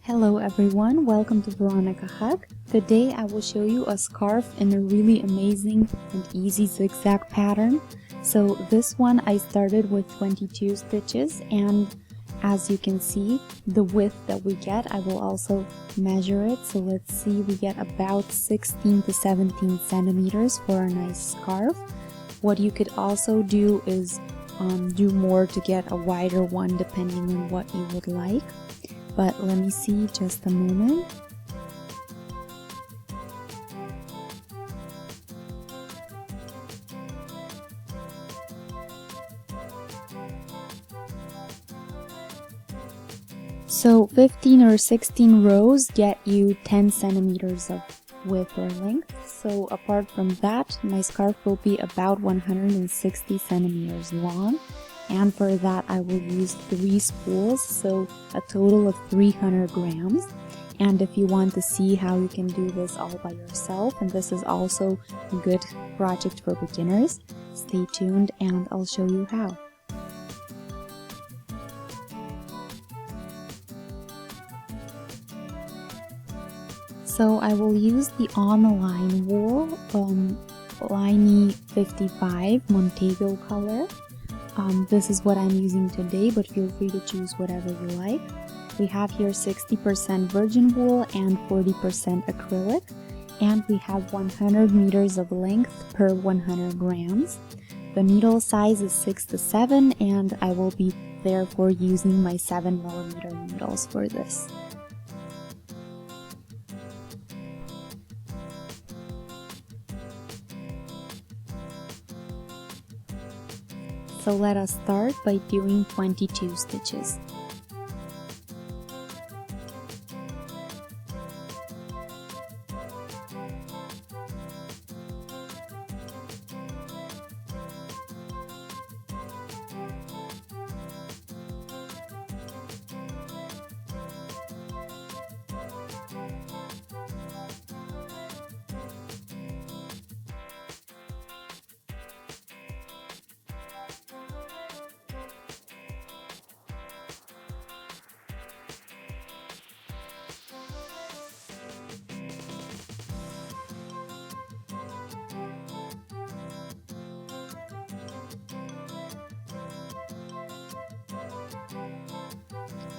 Hello everyone, welcome to Veronika Hug. Today I will show you a scarf in a really amazing and easy zigzag pattern. So this one I started with 22 stitches, and as you can see the width that we get, I will also measure it. So let's see, we get about 16 to 17 centimeters for a nice scarf. What you could also do is do more to get a wider one depending on what you would like. But let me see just a moment. So 15 or 16 rows get you 10 centimeters of width or length. So apart from that, my scarf will be about 160 centimeters long. And for that I will use 3 spools, so a total of 300 grams. And if you want to see how you can do this all by yourself, and this is also a good project for beginners, stay tuned and I'll show you how. So I will use the On the Line wool, Liney 55 Montego color. This is what I'm using today, but feel free to choose whatever you like. We have here 60% virgin wool and 40% acrylic, and we have 100 meters of length per 100 grams. The needle size is 6 to 7, and I will be therefore using my 7mm needles for this. So let us start by doing 22 stitches.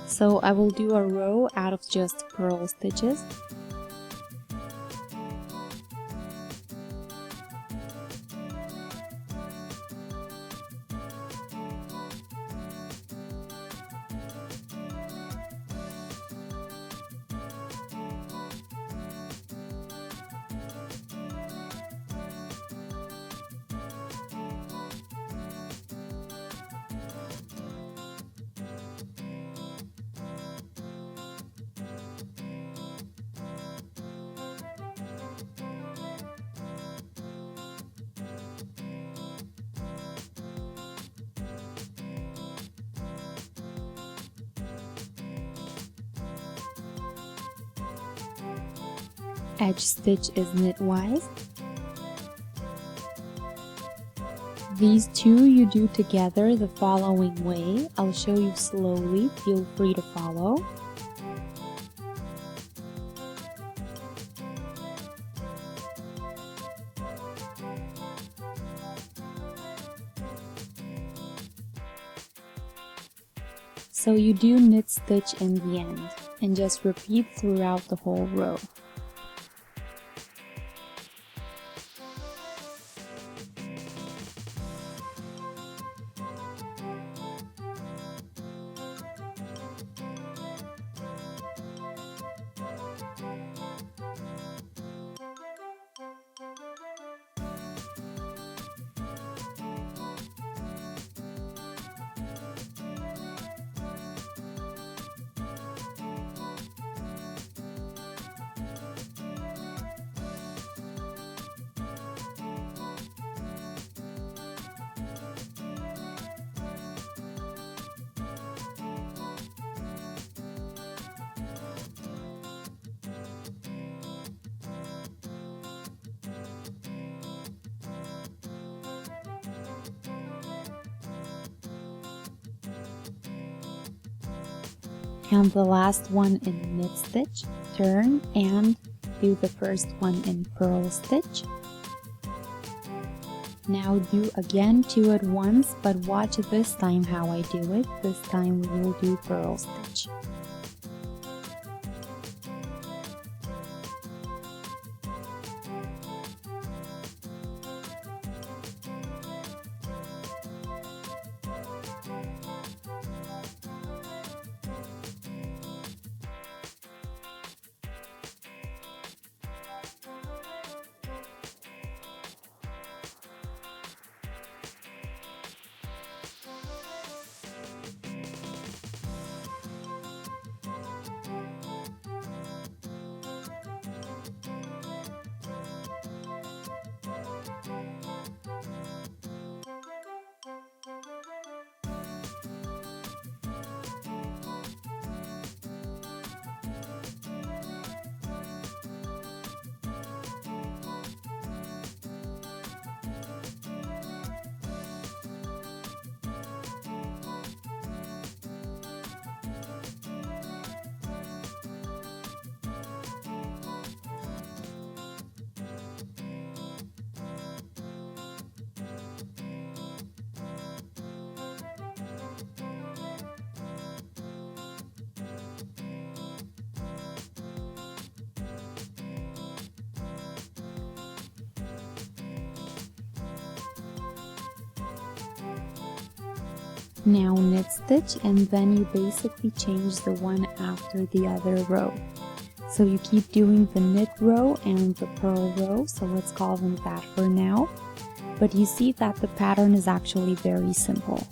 So I will do a row out of just purl stitches. Edge stitch is knitwise. These two you do together the following way. I'll show you slowly, feel free to follow. So you do knit stitch in the end, and just repeat throughout the whole row. and the last one in knit stitch, turn and do the first one in purl stitch. Now do again 2 at once, but watch this time how I do it. This time we will do purl stitch. Now knit stitch, and then you basically change the one after the other row. So you keep doing the knit row and the purl row, so let's call them that for now. But you see that the pattern is actually very simple.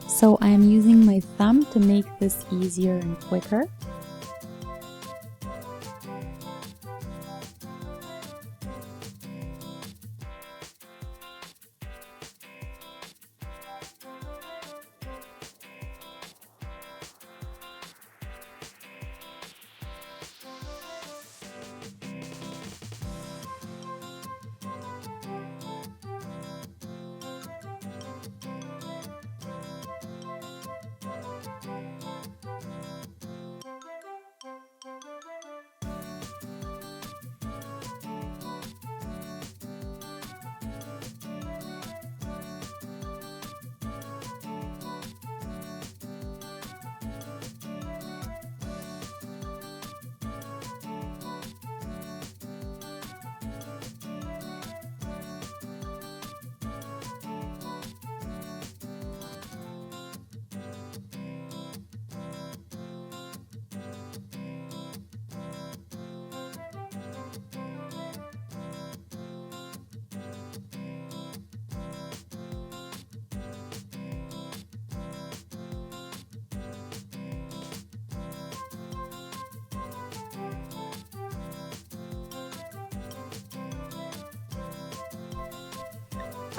So I'm using my thumb to make this easier and quicker.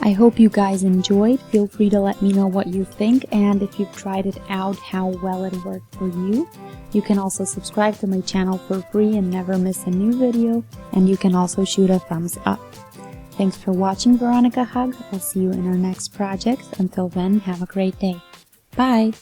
I hope you guys enjoyed. Feel free to let me know what you think and if you've tried it out, how well it worked for you. You can also subscribe to my channel for free and never miss a new video, and you can also shoot a thumbs up. Thanks for watching, Veronika Hug. I'll see you in our next project. Until then, have a great day. Bye!